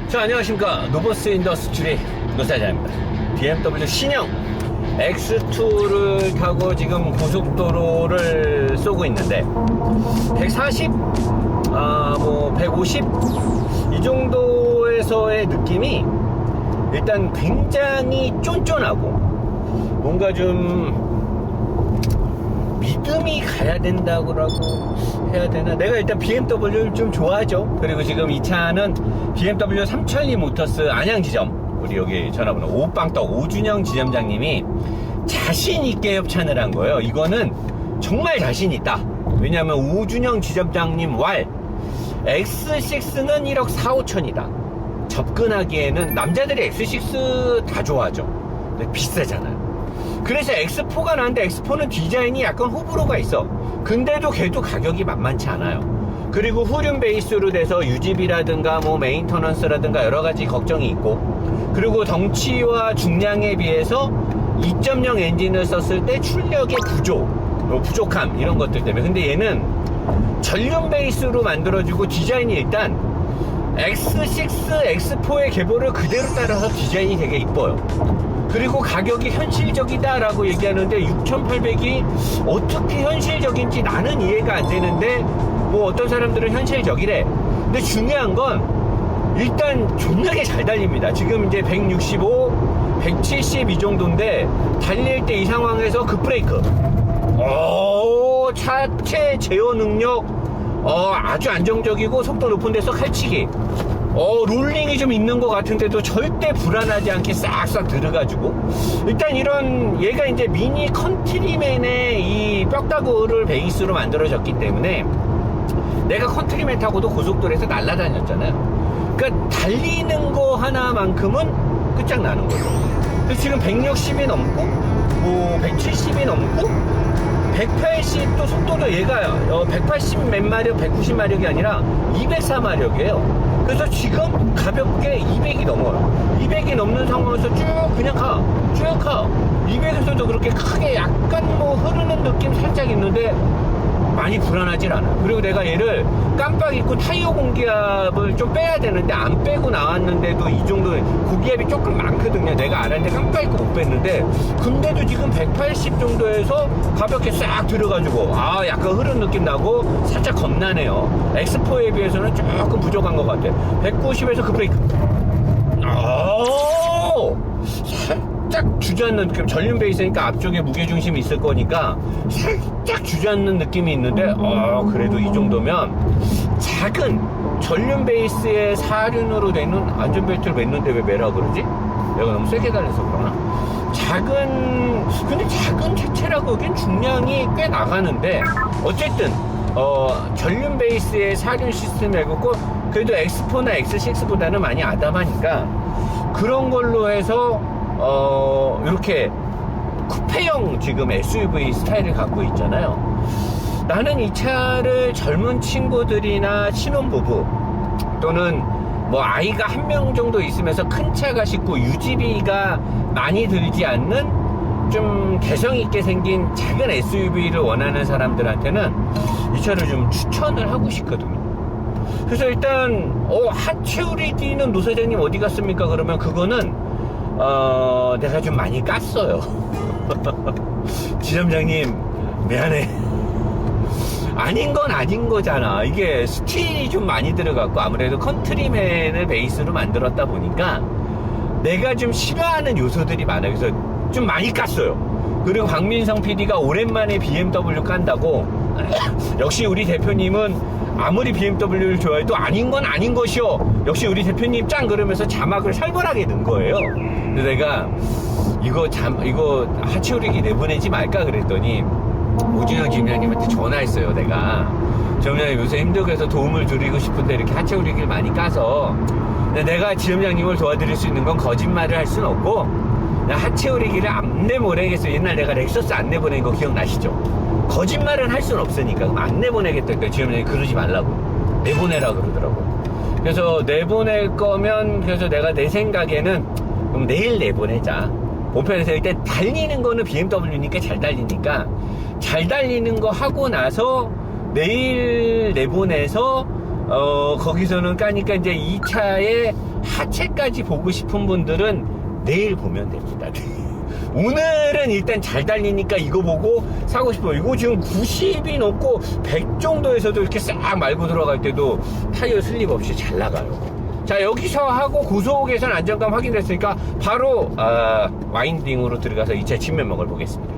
자, 안녕하십니까. 노버스 인더스트리 노사장입니다. BMW 신형 X2를 타고 지금 고속도로를 쏘고 있는데 140, 150 이 정도에서의 느낌이 일단 굉장히 쫀쫀하고 뭔가 좀 믿음이 가야 된다고 해야 되나? 내가 일단 BMW를 좀 좋아하죠. 그리고 지금 이 차는 BMW 3002 모터스 안양지점, 우리 여기 전화번호 오빵떡 오준영 지점장님이 자신있게 협찬을 한 거예요. 이거는 정말 자신있다. 왜냐면 오준영 지점장님 왈 X6는 1억 4, 5천이다. 접근하기에는 남자들이 X6 다 좋아하죠. 근데 비싸잖아요. 그래서 X4가 나왔는데 X4는 디자인이 약간 호불호가 있어. 근데도 걔도 가격이 만만치 않아요. 그리고 후륜 베이스로 돼서 유지비라든가 메인터넌스라든가 여러가지 걱정이 있고, 그리고 덩치와 중량에 비해서 2.0 엔진을 썼을 때 출력의 부족함 이런 것들 때문에. 근데 얘는 전륜 베이스로 만들어주고 디자인이 일단 X6, X4의 계보를 그대로 따라서 디자인이 되게 이뻐요. 그리고 가격이 현실적이다라고 얘기하는데 6,800이 어떻게 현실적인지 나는 이해가 안 되는데 어떤 사람들은 현실적이래. 근데 중요한 건 일단 존나게 잘 달립니다. 지금 이제 165, 170 이 정도인데 달릴 때 이 상황에서 급브레이크, 차체 제어 능력 아주 안정적이고 속도 높은 데서 칼치기, 롤링이 좀 있는 것 같은데도 절대 불안하지 않게 싹싹 들어가지고, 일단 이런 얘가 이제 미니 컨트리맨의 이 뼈다구를 베이스로 만들어졌기 때문에 내가 컨트리맨 타고도 고속도로에서 날아다녔잖아요. 그러니까 달리는 거 하나만큼은 끝장나는 거죠. 그래서 지금 160이 넘고 170이 넘고 180도 속도도 얘가 180 몇 마력, 190 마력이 아니라 204 마력이에요. 그래서 지금 가볍게 200이 넘어요. 200이 넘는 상황에서 쭉 그냥 쭉 가. 200에서도 그렇게 크게 약간 흐르는 느낌 살짝 있는데 많이 불안하진 않아요. 그리고 내가 얘를 깜빡 잊고 타이어 공기압을 좀 빼야 되는데 안 빼고 나왔는데도 이 정도 고기압이 조금 많거든요. 내가 알았는데 깜빡 잊고 못 뺐는데, 근데도 지금 180 정도에서 가볍게 싹 들어가지고 약간 흐르는 느낌 나고 살짝 겁나네요. X4에 비해서는 조금 부족한 것 같아. 190에서 급브레이크, 살짝 주저앉는 느낌. 전륜 베이스니까 앞쪽에 무게중심이 있을 거니까 살짝 주저앉는 느낌이 있는데 그래도 이 정도면 작은 전륜 베이스의 4륜으로 되는 안전벨트를 맸는데 왜 매라 그러지? 내가 너무 세게 달려서 그러나? 근데 작은 차체라고 하기엔 중량이 꽤 나가는데, 어쨌든 전륜 베이스의 4륜 시스템이고 그래도 X4나 X6보다는 많이 아담하니까 그런 걸로 해서 이렇게 쿠페형 지금 SUV 스타일을 갖고 있잖아요. 나는 이 차를 젊은 친구들이나 신혼부부 또는 아이가 한 명 정도 있으면서 큰 차 가시고 유지비가 많이 들지 않는 좀 개성있게 생긴 작은 SUV를 원하는 사람들한테는 이 차를 좀 추천을 하고 싶거든요. 그래서 일단 하체우리디는 노사장님 어디 갔습니까? 그러면 그거는 내가 좀 많이 깠어요. 지점장님 미안해. 아닌 건 아닌 거잖아. 이게 스틸이 좀 많이 들어갔고 아무래도 컨트리맨을 베이스로 만들었다 보니까 내가 좀 싫어하는 요소들이 많아요. 그래서 좀 많이 깠어요. 그리고 박민성 PD가 오랜만에 BMW 깐다고 역시 우리 대표님은 아무리 BMW를 좋아해도 아닌 건 아닌 것이요, 역시 우리 대표님 짱, 그러면서 자막을 살벌하게 넣은 거예요. 근데 내가 이거 하체오리기 내보내지 말까 그랬더니 오준영 지점장님한테 전화했어요. 내가 지점장님 요새 힘들고 해서 도움을 드리고 싶은데 이렇게 하체오리기를 많이 까서, 근데 내가 지점장님을 도와드릴 수 있는 건 거짓말을 할 수는 없고 하체오리기를 안 내보내겠어요. 옛날 내가 렉서스 안 내보낸 거 기억나시죠? 거짓말은 할 수는 없으니까 그럼 안 내보내겠다니까 지점장님이 그러지 말라고, 내보내라 그러더라고. 그래서 내보낼 거면, 그래서 내가 내 생각에는 그럼 내일 내보내자. 본편에서 일단 달리는 거는 BMW니까 잘 달리니까 잘 달리는 거 하고 나서 내일 내보내서 거기서는 까니까 이제 이 차의 하체까지 보고 싶은 분들은 내일 보면 됩니다. 오늘은 일단 잘 달리니까 이거 보고 사고 싶어요. 이거 지금 90이 넘고 100 정도에서도 이렇게 싹 말고 들어갈 때도 타이어 슬립 없이 잘 나가요. 자, 여기서 하고 고속에선 안정감 확인됐으니까 바로 와인딩으로 들어가서 이 차 진면목을 보겠습니다.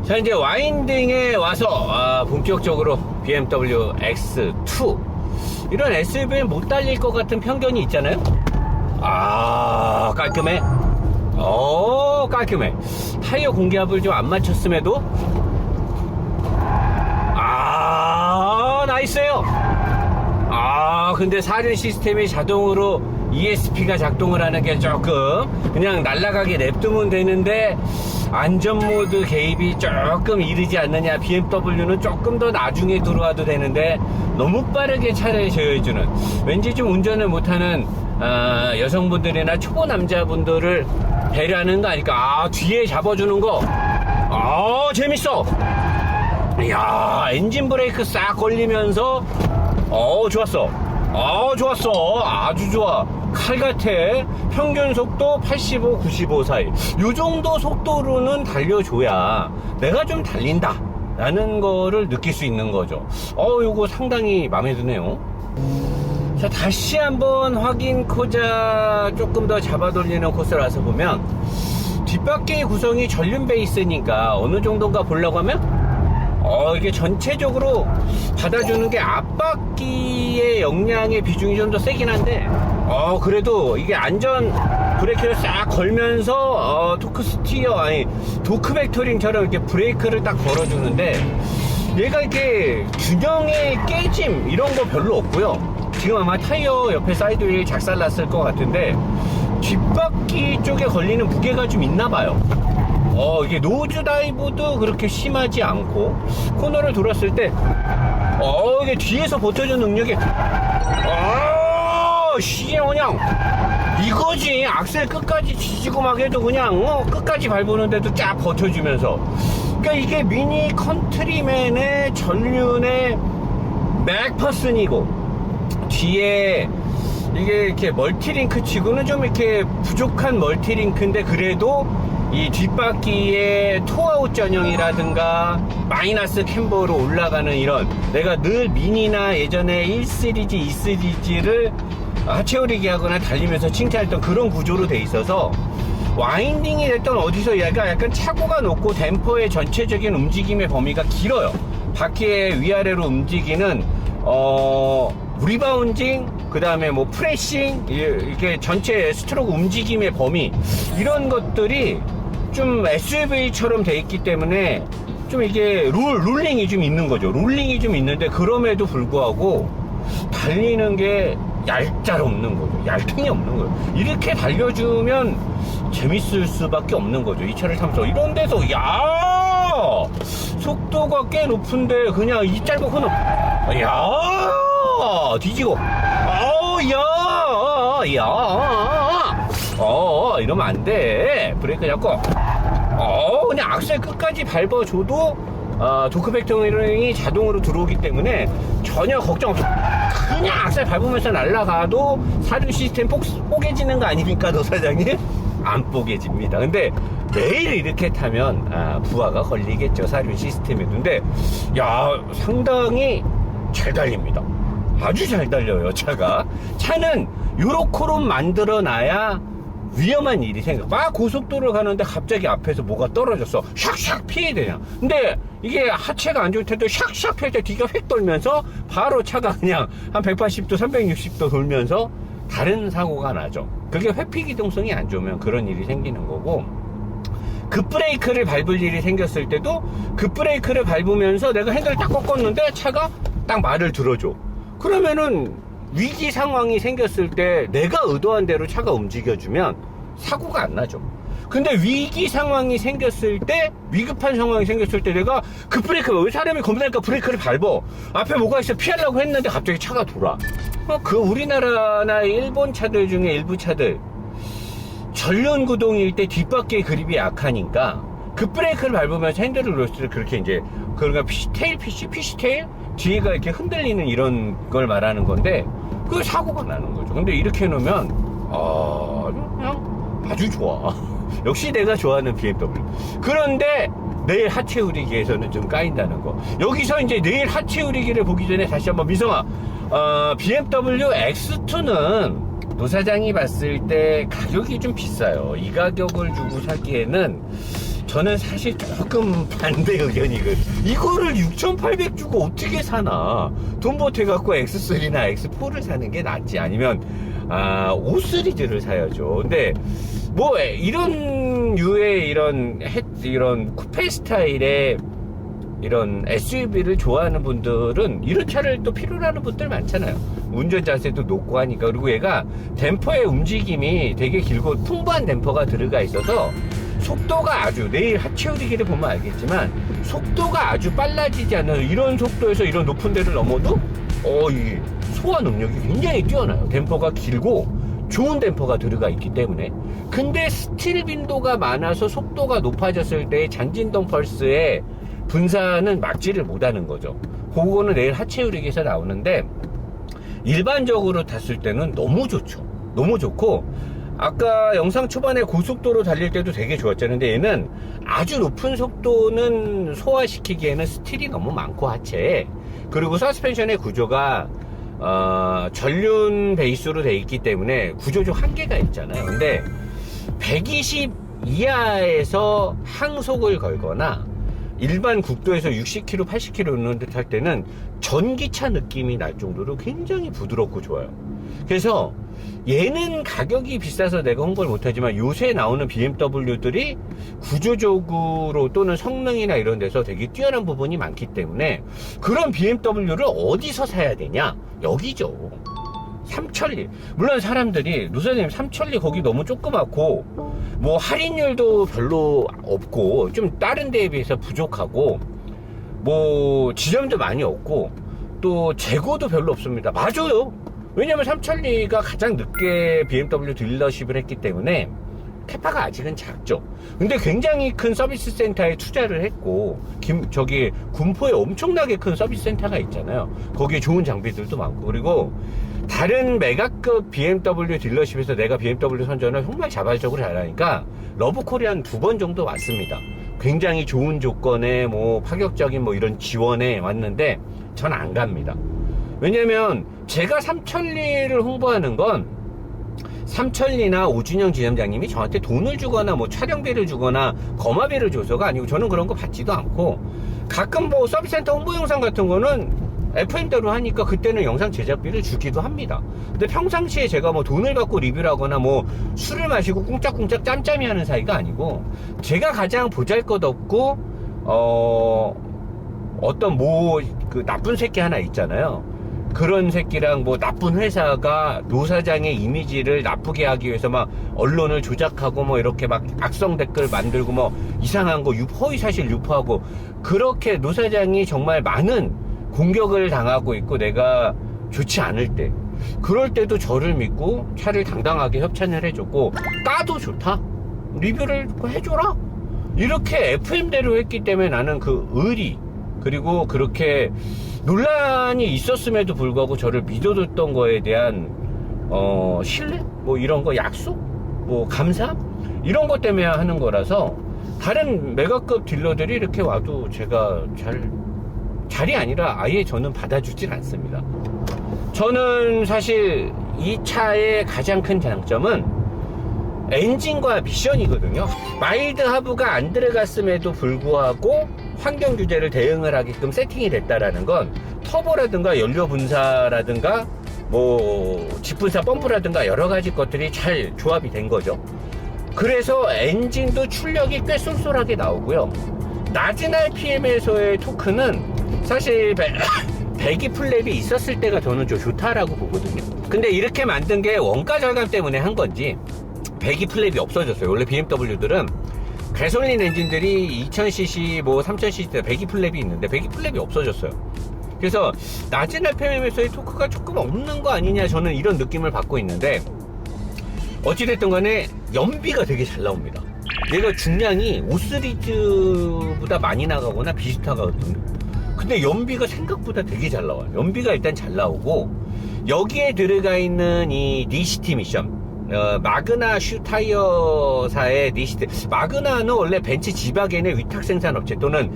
자, 이제 와인딩에 와서 본격적으로 BMW X2 이런 SUV는 못 달릴 것 같은 편견이 있잖아요. 깔끔해. 깔끔해. 타이어 공기압을 좀 안 맞췄음에도 나이스해요. 근데 사륜 시스템이 자동으로 ESP가 작동을 하는 게 조금 그냥 날아가게 냅두면 되는데 안전모드 개입이 조금 이르지 않느냐. BMW는 조금 더 나중에 들어와도 되는데 너무 빠르게 차를 제어해주는, 왠지 좀 운전을 못하는 여성분들이나 초보 남자분들을 배려하는 거 아닐까. 뒤에 잡아주는 거 재밌어. 이야, 엔진 브레이크 싹 걸리면서 좋았어. 좋았어. 아주 좋아. 칼 같아. 평균 속도 85, 95 사이. 요 정도 속도로는 달려줘야 내가 좀 달린다 라는 거를 느낄 수 있는 거죠. 요거 상당히 마음에 드네요. 자, 다시 한번 확인 코자 조금 더 잡아 돌리는 코스를 와서 보면 뒷바퀴 구성이 전륜 베이스니까 어느 정도인가 보려고 하면 이게 전체적으로 받아주는 게 앞바퀴의 역량의 비중이 좀 더 세긴 한데 그래도 이게 안전 브레이크를 싹 걸면서 토크 스티어, 도크 벡터링처럼 이렇게 브레이크를 딱 걸어주는데 얘가 이렇게 균형의 깨짐 이런 거 별로 없고요. 지금 아마 타이어 옆에 사이드휠 작살났을 것 같은데 뒷바퀴 쪽에 걸리는 무게가 좀 있나봐요. 이게 노즈 다이브도 그렇게 심하지 않고 코너를 돌았을 때 이게 뒤에서 버텨주는 능력이 그냥 이거지. 악셀 끝까지 지지고 막 해도 그냥 끝까지 밟으는데도 쫙 버텨주면서, 그러니까 이게 미니 컨트리맨의 전륜의 맥퍼슨이고 뒤에 이게 이렇게 멀티링크 치고는 좀 이렇게 부족한 멀티링크인데 그래도 이 뒷바퀴에 투아웃 전용이라든가 마이너스 캠버로 올라가는 이런, 내가 늘 미니나 예전에 1시리즈, 2시리즈를 하체 오리기 하거나 달리면서 칭찬했던 그런 구조로 돼 있어서 와인딩이 됐던 어디서 얘가 약간 차고가 높고 댐퍼의 전체적인 움직임의 범위가 길어요. 바퀴의 위아래로 움직이는 리바운딩, 그 다음에 뭐 프레싱, 이게 전체 스트로크 움직임의 범위, 이런 것들이 좀 SUV처럼 돼 있기 때문에 좀 이게 롤링이 좀 있는 거죠. 롤링이 좀 있는데 그럼에도 불구하고 달리는 게 얄짤없는 거죠. 얄통이 없는 거예요. 이렇게 달려주면 재밌을 수밖에 없는 거죠. 이 차를 타면서 이런 데서 속도가 꽤 높은데 그냥 이 짧은 코너 뒤지고 이러면 안 돼. 브레이크 잡고 그냥 악셀 끝까지 밟아줘도 도크 벡터링이 자동으로 들어오기 때문에 전혀 걱정 없어. 그냥 악셀 밟으면서 날아가도 사륜 시스템 뽀개지는 거 아닙니까, 노사장님? 안 뽀개집니다. 근데 매일 이렇게 타면 부하가 걸리겠죠, 사륜 시스템에도. 근데 상당히 잘 달립니다. 아주 잘 달려요, 차가. 차는 요렇게로 만들어 놔야 위험한 일이 생겨. 막 고속도로 가는데 갑자기 앞에서 뭐가 떨어졌어. 샥샥 피해야 되냐. 근데 이게 하체가 안 좋을 때도 샥샥 피할 때 뒤가 휙 돌면서 바로 차가 그냥 한 180도, 360도 돌면서 다른 사고가 나죠. 그게 회피 기동성이 안 좋으면 그런 일이 생기는 거고, 급브레이크를 밟을 일이 생겼을 때도 급브레이크를 밟으면서 내가 핸들을 딱 꺾었는데 차가 딱 말을 들어줘. 그러면은 위기 상황이 생겼을 때 내가 의도한 대로 차가 움직여주면 사고가 안 나죠. 근데 위기 상황이 생겼을 때, 위급한 상황이 생겼을 때 내가 급브레이크, 왜 사람이 겁나니까 브레이크를 밟어. 앞에 뭐가 있어 피하려고 했는데 갑자기 차가 돌아. 그 우리나라나 일본 차들 중에 일부 차들 전륜 구동일 때 뒷바퀴의 그립이 약하니까 급브레이크를 밟으면서 핸들을 놓을 때 그렇게 이제 그러니까 피시테일 뒤가 이렇게 흔들리는 이런 걸 말하는 건데 그 사고가 나는 거죠. 근데 이렇게 해놓으면 그냥 아주 좋아. 역시 내가 좋아하는 BMW. 그런데 내일 하체 우리기에서는 좀 까인다는 거. 여기서 이제 내일 하체 우리기를 보기 전에 다시 한번 미성아, BMW X2는 노 사장이 봤을 때 가격이 좀 비싸요. 이 가격을 주고 사기에는 저는 사실 조금 반대 의견이거든. 이거를 6,800 주고 어떻게 사나. 돈 보태갖고 X3나 X4를 사는 게 낫지. 아니면 5 시리즈를 사야죠. 근데 뭐 이런 류의 이런 쿠페 스타일의 이런 SUV를 좋아하는 분들은 이런 차를 또 필요로 하는 분들 많잖아요. 운전 자세도 높고 하니까. 그리고 얘가 댐퍼의 움직임이 되게 길고 풍부한 댐퍼가 들어가 있어서 속도가 아주, 내일 하체 우리기를 보면 알겠지만 속도가 아주 빨라지지 않는 이런 속도에서 이런 높은 데를 넘어도 이게 소화 능력이 굉장히 뛰어나요. 댐퍼가 길고 좋은 댐퍼가 들어가 있기 때문에. 근데 스틸 빈도가 많아서 속도가 높아졌을 때 잔진동 펄스의 분산은 막지를 못하는 거죠. 그거는 내일 하체 우리기에서 나오는데 일반적으로 탔을 때는 너무 좋죠. 너무 좋고 아까 영상 초반에 고속도로 달릴 때도 되게 좋았잖아요. 근데 얘는 아주 높은 속도는 소화시키기에는 스틸이 너무 많고 하체에, 그리고 서스펜션의 구조가 전륜 베이스로 돼 있기 때문에 구조적 한계가 있잖아요. 근데 120 이하에서 항속을 걸거나 일반 국도에서 60km, 80km 오는 듯 할 때는 전기차 느낌이 날 정도로 굉장히 부드럽고 좋아요. 그래서 얘는 가격이 비싸서 내가 홍보를 못하지만 요새 나오는 BMW들이 구조적으로 또는 성능이나 이런 데서 되게 뛰어난 부분이 많기 때문에 그런 BMW를 어디서 사야 되냐? 여기죠. 삼천리. 물론 사람들이 노사장님 삼천리 거기 너무 조그맣고 뭐 할인율도 별로 없고 좀 다른 데에 비해서 부족하고 뭐 지점도 많이 없고 또 재고도 별로 없습니다. 맞아요. 왜냐면 삼천리가 가장 늦게 BMW 딜러십을 했기 때문에 캐파가 아직은 작죠. 근데 굉장히 큰 서비스 센터에 투자를 했고 저기 군포에 엄청나게 큰 서비스 센터가 있잖아요. 거기에 좋은 장비들도 많고, 그리고 다른 메가급 BMW 딜러십에서 내가 BMW 선전을 정말 자발적으로 잘하니까 러브코리안 2번 정도 왔습니다. 굉장히 좋은 조건에 뭐 파격적인 뭐 이런 지원에 왔는데 전 안 갑니다. 왜냐면 제가 삼천리를 홍보하는 건 삼천리나 오준영 지점장님이 저한테 돈을 주거나 뭐 촬영비를 주거나 거마비를 줘서가 아니고, 저는 그런 거 받지도 않고 가끔 뭐 서비스센터 홍보 영상 같은 거는 FM대로 하니까 그때는 영상 제작비를 주기도 합니다. 근데 평상시에 제가 뭐 돈을 받고 리뷰를 하거나 뭐 술을 마시고 꿍짝꿍짝 짬짬이 하는 사이가 아니고, 제가 가장 보잘것없고 어떤 뭐 그 나쁜 새끼 하나 있잖아요. 그런 새끼랑 뭐 나쁜 회사가 노사장의 이미지를 나쁘게 하기 위해서 막 언론을 조작하고 뭐 이렇게 막 악성 댓글 만들고 뭐 이상한 거 허위 사실 유포하고, 그렇게 노사장이 정말 많은 공격을 당하고 있고 내가 좋지 않을 때, 그럴 때도 저를 믿고 차를 당당하게 협찬을 해줬고, 까도 좋다, 리뷰를 해줘라, 이렇게 FM대로 했기 때문에 나는 그 의리, 그리고 그렇게 논란이 있었음에도 불구하고 저를 믿어줬던 거에 대한 신뢰? 뭐 이런 거, 약속? 뭐 감사? 이런 것 때문에 하는 거라서 다른 메가급 딜러들이 이렇게 와도 제가 잘이 아니라 아예 저는 받아주질 않습니다. 저는 사실 이 차의 가장 큰 장점은 엔진과 미션이거든요. 마일드 하부가 안 들어갔음에도 불구하고 환경 규제를 대응을 하게끔 세팅이 됐다라는 건 터보라든가 연료 분사라든가 뭐 직분사 펌프라든가 여러 가지 것들이 잘 조합이 된 거죠. 그래서 엔진도 출력이 꽤 쏠쏠하게 나오고요. 낮은 RPM에서의 토크는 사실 배기 플랩이 있었을 때가 저는 좀 좋다라고 보거든요. 근데 이렇게 만든 게 원가 절감 때문에 한 건지 배기 플랩이 없어졌어요. 원래 BMW들은 가솔린 엔진들이 2000cc 뭐 3000cc 때 배기 플랩이 있는데 배기 플랩이 없어졌어요. 그래서 낮은 RPM에서의 토크가 조금 없는 거 아니냐, 저는 이런 느낌을 받고 있는데, 어찌됐든 간에 연비가 되게 잘 나옵니다. 얘가 중량이 5 시리즈보다 많이 나가거나 비슷하거든요. 근데 연비가 생각보다 되게 잘 나와요. 연비가 일단 잘 나오고, 여기에 들어가 있는 이 DCT 미션, 마그나 슈타이어사의 DCT, 마그나는 원래 벤츠 지바겐의 위탁 생산업체 또는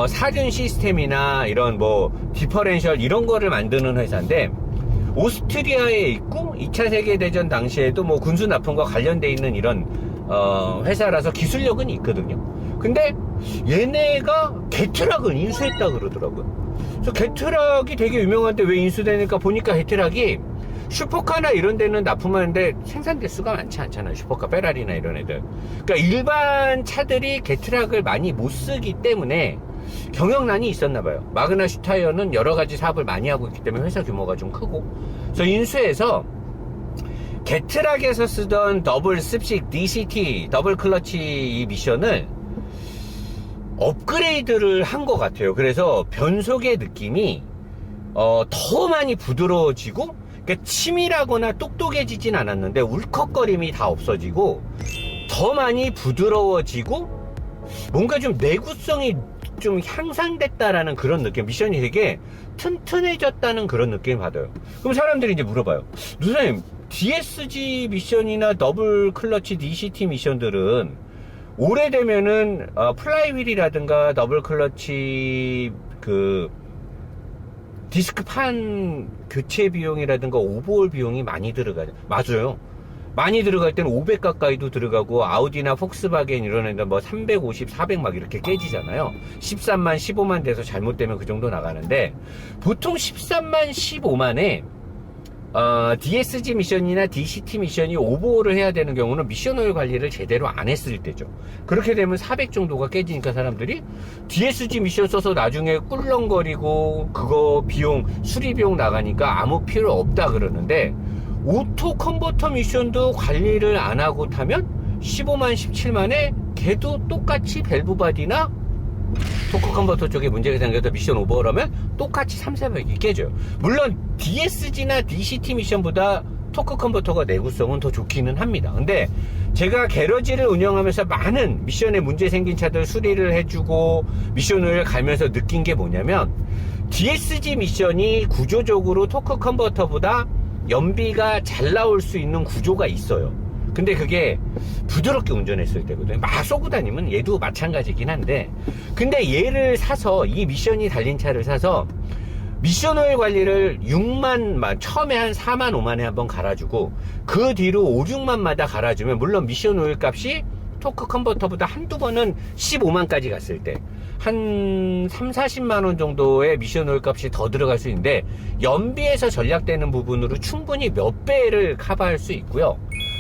사륜 시스템이나 이런 뭐 디퍼렌셜 이런 거를 만드는 회사인데, 오스트리아에 있고 2차 세계대전 당시에도 뭐 군수 납품과 관련돼 있는 이런 회사라서 기술력은 있거든요. 근데 얘네가 게트락을 인수했다 그러더라고요. 그래서 게트락이 되게 유명한데 왜 인수되니까 보니까 게트락이 슈퍼카나 이런 데는 납품하는데 생산 대수가 많지 않잖아요. 슈퍼카, 페라리나 이런 애들. 그러니까 일반 차들이 게트락을 많이 못 쓰기 때문에 경영난이 있었나 봐요. 마그나 슈타이어는 여러 가지 사업을 많이 하고 있기 때문에 회사 규모가 좀 크고, 그래서 인수해서 게트락에서 쓰던 더블 습식 DCT 더블 클러치 이 미션을 업그레이드를 한 것 같아요. 그래서 변속의 느낌이 더 많이 부드러워지고, 그러니까 치밀하거나 똑똑해지진 않았는데 울컥거림이 다 없어지고 더 많이 부드러워지고 뭔가 좀 내구성이 좀 향상됐다라는 그런 느낌. 미션이 되게 튼튼해졌다는 그런 느낌을 받아요. 그럼 사람들이 이제 물어봐요. 누사님, DSG 미션이나 더블 클러치 DCT 미션들은 오래되면은 플라이휠이라든가 더블 클러치 그 디스크판 교체 비용이라든가 오버홀 비용이 많이 들어가요. 맞아요. 많이 들어갈 때는 500 가까이도 들어가고, 아우디나 폭스바겐 이런 애들 뭐 350, 400 막 이렇게 깨지잖아요. 13만, 15만 돼서 잘못되면 그 정도 나가는데, 보통 13만, 15만에 DSG 미션이나 DCT 미션이 오버홀을 해야 되는 경우는 미션 오일 관리를 제대로 안 했을 때죠. 그렇게 되면 400 정도가 깨지니까 사람들이 DSG 미션 써서 나중에 꿀렁거리고 그거 비용, 수리 비용 나가니까 아무 필요 없다 그러는데, 오토 컨버터 미션도 관리를 안 하고 타면 15만, 17만에 걔도 똑같이 밸브 바디나 토크 컨버터 쪽에 문제가 생겨서 미션 오버하면 똑같이 3, 400이 깨져요. 물론 DSG나 DCT 미션보다 토크 컨버터가 내구성은 더 좋기는 합니다. 근데 제가 게러지를 운영하면서 많은 미션에 문제 생긴 차들 수리를 해주고 미션을 가면서 느낀 게 뭐냐면, DSG 미션이 구조적으로 토크 컨버터보다 연비가 잘 나올 수 있는 구조가 있어요. 근데 그게 부드럽게 운전했을 때거든요. 막 쏘고 다니면 얘도 마찬가지긴 한데, 근데 얘를 사서, 이 미션이 달린 차를 사서 미션 오일 관리를 6만, 처음에 한 4만 5만에 한번 갈아주고 그 뒤로 5, 6만마다 갈아주면, 물론 미션 오일 값이 토크 컨버터보다 한두 번은 15만까지 갔을 때 한 3, 40만원 정도의 미션 오일 값이 더 들어갈 수 있는데, 연비에서 전략되는 부분으로 충분히 몇 배를 커버할 수 있고요.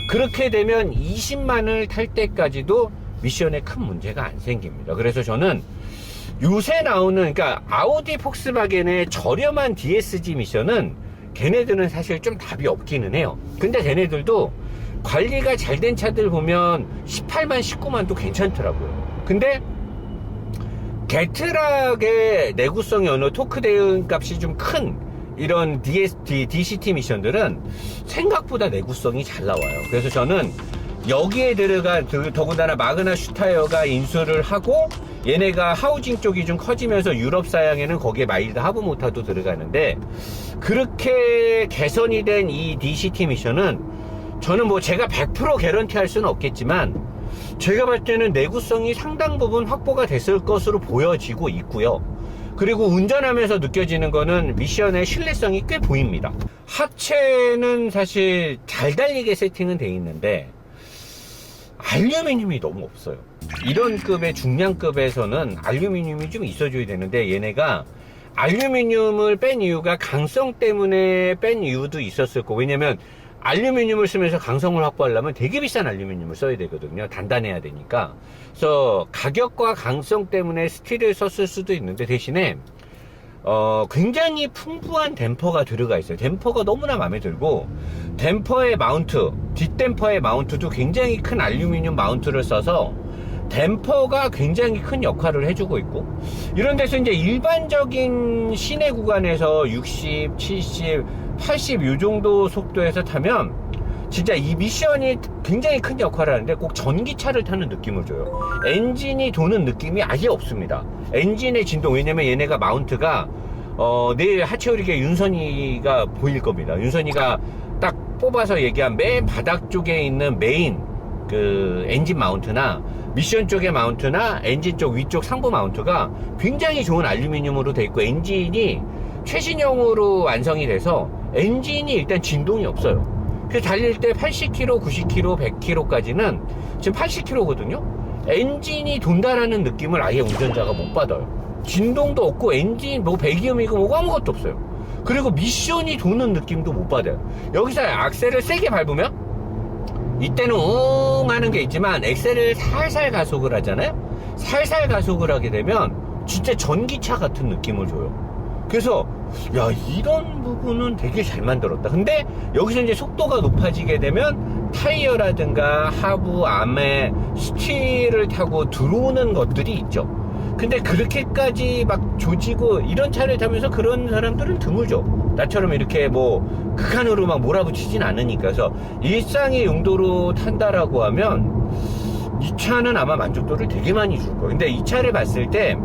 그렇게 되면 20만을 탈 때까지도 미션에 큰 문제가 안 생깁니다. 그래서 저는 요새 나오는, 그러니까 아우디 폭스바겐의 저렴한 DSG 미션은 걔네들은 사실 좀 답이 없기는 해요. 근데 걔네들도 관리가 잘 된 차들 보면 18만, 19만도 괜찮더라고요. 근데 게트락의 내구성이 어느 토크 대응 값이 좀 큰 이런 DCT 미션들은 생각보다 내구성이 잘 나와요. 그래서 저는 여기에 더군다나 마그나 슈타이어가 인수를 하고, 얘네가 하우징 쪽이 좀 커지면서 유럽 사양에는 거기에 마일드 하부 모터도 들어가는데, 그렇게 개선이 된 이 DCT 미션은 저는 뭐 제가 100% 개런티 할 수는 없겠지만, 제가 봤을 때는 내구성이 상당 부분 확보가 됐을 것으로 보여지고 있고요. 그리고 운전하면서 느껴지는 거는 미션의 신뢰성이 꽤 보입니다. 하체는 사실 잘 달리게 세팅은 돼 있는데 알루미늄이 너무 없어요. 이런 급의 중량급에서는 알루미늄이 좀 있어줘야 되는데, 얘네가 알루미늄을 뺀 이유가 강성 때문에 뺀 이유도 있었을 거고, 왜냐면 알루미늄을 쓰면서 강성을 확보하려면 되게 비싼 알루미늄을 써야 되거든요. 단단해야 되니까. 그래서 가격과 강성 때문에 스틸을 썼을 수도 있는데, 대신에 굉장히 풍부한 댐퍼가 들어가 있어요. 댐퍼가 너무나 마음에 들고, 댐퍼의 마운트, 뒷댐퍼의 마운트도 굉장히 큰 알루미늄 마운트를 써서 댐퍼가 굉장히 큰 역할을 해주고 있고, 이런 데서 이제 일반적인 시내 구간에서 60, 70, 80 이 정도 속도에서 타면 진짜 이 미션이 굉장히 큰 역할을 하는데 꼭 전기차를 타는 느낌을 줘요. 엔진이 도는 느낌이 아예 없습니다. 엔진의 진동, 왜냐면 얘네가 마운트가 내일 하체오릭의 윤선이가 보일 겁니다. 윤선이가 딱 뽑아서 얘기한 맨 바닥 쪽에 있는 메인 그 엔진 마운트나 미션 쪽의 마운트나 엔진 쪽 위쪽 상부 마운트가 굉장히 좋은 알루미늄으로 되어 있고, 엔진이 최신형으로 완성이 돼서 엔진이 일단 진동이 없어요. 그래서 달릴 때 80km, 90km, 100km까지는 지금 80km거든요. 엔진이 돈다라는 느낌을 아예 운전자가 못 받아요. 진동도 없고 엔진 뭐 배기음이고 뭐 아무것도 없어요. 그리고 미션이 도는 느낌도 못 받아요. 여기서 악셀을 세게 밟으면 이때는 웅 하는 게 있지만 엑셀을 살살 가속을 하잖아요. 살살 가속을 하게 되면 진짜 전기차 같은 느낌을 줘요. 그래서 야, 이런 부분은 되게 잘 만들었다. 근데 여기서 이제 속도가 높아지게 되면 타이어라든가 하부, 암에 스틸을 타고 들어오는 것들이 있죠. 근데 그렇게까지 막 조지고 이런 차를 타면서 그런 사람들은 드물죠. 나처럼 이렇게 뭐 극한으로 막 몰아붙이진 않으니까. 그래서 일상의 용도로 탄다라고 하면 이 차는 아마 만족도를 되게 많이 줄 거예요. 근데 이 차를 봤을 때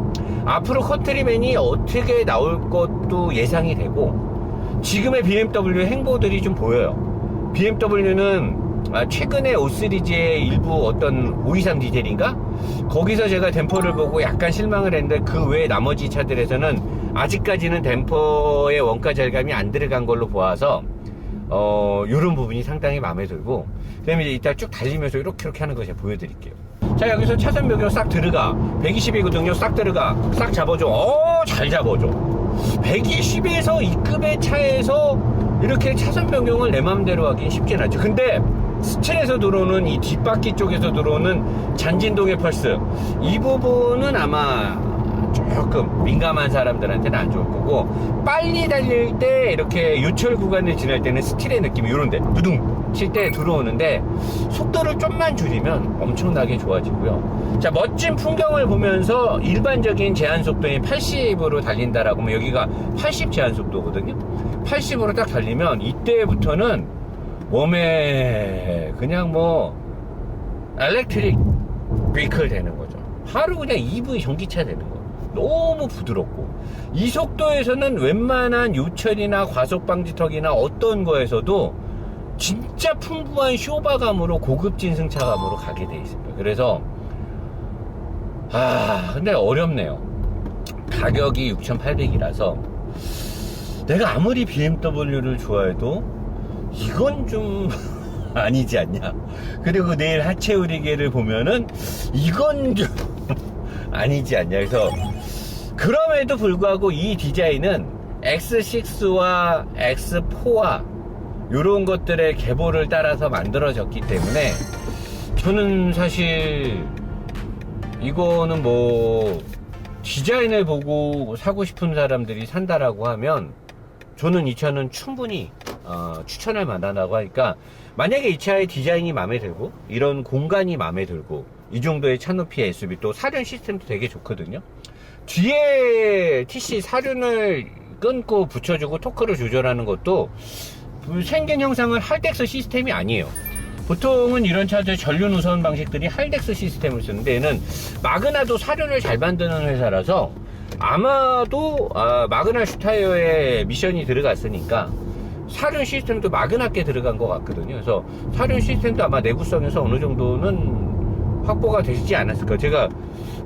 앞으로 컨트리맨이 어떻게 나올 것도 예상이 되고, 지금의 BMW 행보들이 좀 보여요. BMW는 최근에 5 시리즈의 일부 어떤 523 디젤인가? 거기서 제가 댐퍼를 보고 약간 실망을 했는데, 그 외에 나머지 차들에서는 아직까지는 댐퍼의 원가 절감이 안 들어간 걸로 보아서 요런 부분이 상당히 마음에 들고, 그 다음에 이제 이따 쭉 달리면서 이렇게 하는 거 제가 보여드릴게요. 자, 여기서 차선 변경 싹 들어가. 120이거든요. 싹 들어가. 싹 잡아줘. 잘 잡아줘. 120에서 이 급의 차에서 이렇게 차선 변경을 내 맘대로 하긴 쉽진 않죠. 근데 스틸에서 들어오는 이 뒷바퀴 쪽에서 들어오는 잔진동의 펄스, 이 부분은 아마 조금 민감한 사람들한테는 안 좋을 거고, 빨리 달릴 때 이렇게 요철 구간을 지날 때는 스틸의 느낌이 요런데 두둥 칠 때 들어오는데, 속도를 좀만 줄이면 엄청나게 좋아지고요. 자, 멋진 풍경을 보면서 일반적인 제한 속도인 80으로 달린다라고 하면, 여기가 80 제한 속도거든요. 80으로 딱 달리면 이때부터는 몸에 그냥 뭐 엘렉트릭 비클 되는 거죠. 하루 그냥 EV 전기차 되는 거. 너무 부드럽고, 이 속도에서는 웬만한 요철이나 과속방지턱이나 어떤 거에서도 진짜 풍부한 쇼바감으로 고급진 승차감으로 가게 돼 있습니다. 그래서 근데 어렵네요. 가격이 6,800이라서 내가 아무리 BMW를 좋아해도 이건 좀 아니지 않냐. 그리고 내일 하체우리게를 보면은 이건 좀 아니지 않냐. 그래서 그럼에도 불구하고 이 디자인은 X6와 X4와 요런 것들의 계보를 따라서 만들어졌기 때문에, 저는 사실 이거는 뭐 디자인을 보고 사고 싶은 사람들이 산다라고 하면 저는 이 차는 충분히 추천할 만하다고 하니까, 만약에 이 차의 디자인이 마음에 들고 이런 공간이 마음에 들고 이 정도의 차 높이의 SUV, 또 사륜 시스템도 되게 좋거든요. 뒤에 TC 사륜을 끊고 붙여주고 토크를 조절하는 것도 생긴 형상은 할덱스 시스템이 아니에요. 보통은 이런 차들 전륜 우선 방식들이 할덱스 시스템을 쓰는데, 얘는 마그나도 사륜을 잘 만드는 회사라서 아마도 마그나 슈타이어에 미션이 들어갔으니까 사륜 시스템도 마그나께 들어간 것 같거든요. 그래서 사륜 시스템도 아마 내구성에서 어느 정도는 확보가 되시지 않았을까. 제가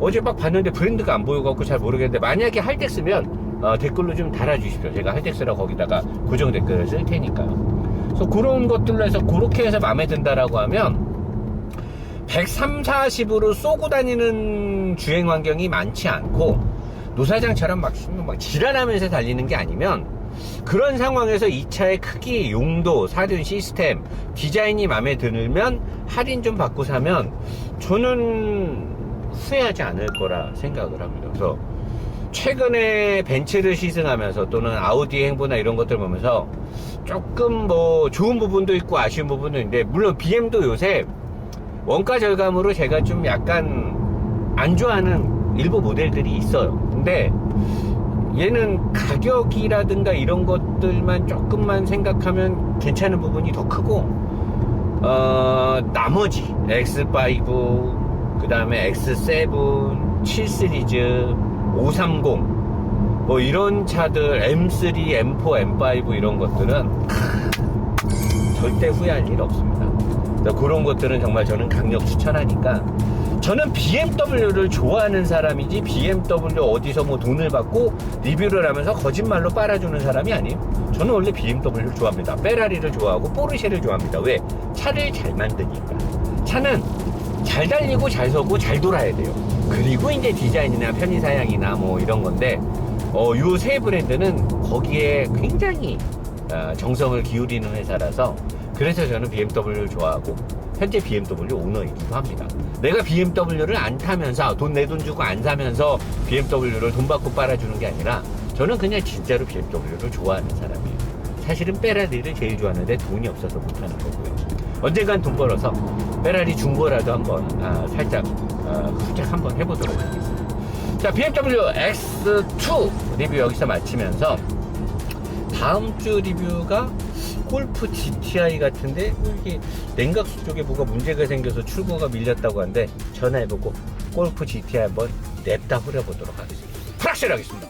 어제 막 봤는데 브랜드가 안 보여갖고 잘 모르겠는데, 만약에 할덱스면 댓글로 좀 달아주십시오. 제가 할덱스라 거기다가 고정 댓글을 쓸 테니까요. 그래서 그런 것들로 해서 그렇게 해서 마음에 든다라고 하면, 130, 40으로 쏘고 다니는 주행 환경이 많지 않고 노사장처럼 막 지랄하면서 달리는 게 아니면, 그런 상황에서 이 차의 크기, 용도, 사륜 시스템, 디자인이 마음에 들면 할인 좀 받고 사면 저는 후회하지 않을 거라 생각을 합니다. 그래서 최근에 벤츠를 시승하면서 또는 아우디 행보나 이런 것들 보면서 조금 뭐 좋은 부분도 있고 아쉬운 부분도 있는데, 물론 BM도 요새 원가 절감으로 제가 좀 약간 안 좋아하는 일부 모델들이 있어요. 근데 얘는 가격이라든가 이런 것들만 조금만 생각하면 괜찮은 부분이 더 크고, 나머지 X5, 그 다음에 X7, 7시리즈, 530, 뭐 이런 차들, M3, M4, M5 이런 것들은 절대 후회할 일 없습니다. 그런 것들은 정말 저는 강력 추천하니까. 저는 BMW를 좋아하는 사람이지 BMW 어디서 뭐 돈을 받고 리뷰를 하면서 거짓말로 빨아주는 사람이 아니에요. 저는 원래 BMW를 좋아합니다. 페라리를 좋아하고 포르쉐를 좋아합니다. 왜? 차를 잘 만드니까. 차는 잘 달리고 잘 서고 잘 돌아야 돼요. 그리고 이제 디자인이나 편의사양이나 뭐 이런 건데 요 세 브랜드는 거기에 굉장히 정성을 기울이는 회사라서, 그래서 저는 BMW를 좋아하고 현재 BMW 오너이기도 합니다. 내가 BMW를 안 타면서 내 돈 주고 안 사면서 BMW를 돈 받고 빨아주는 게 아니라 저는 그냥 진짜로 BMW를 좋아하는 사람이에요. 사실은 페라리를 제일 좋아하는데 돈이 없어서 못하는 거고요. 언젠간 돈 벌어서 페라리 중고라도 한번 살짝 후작 한번 해보도록 하겠습니다. 자, BMW X2 리뷰 여기서 마치면서 다음 주 리뷰가 골프 GTI 같은데 이게 냉각수 쪽에 뭐가 문제가 생겨서 출고가 밀렸다고 하는데 전화해보고 골프 GTI 한번 냅다 후려보도록 하겠습니다. 프락실 하겠습니다.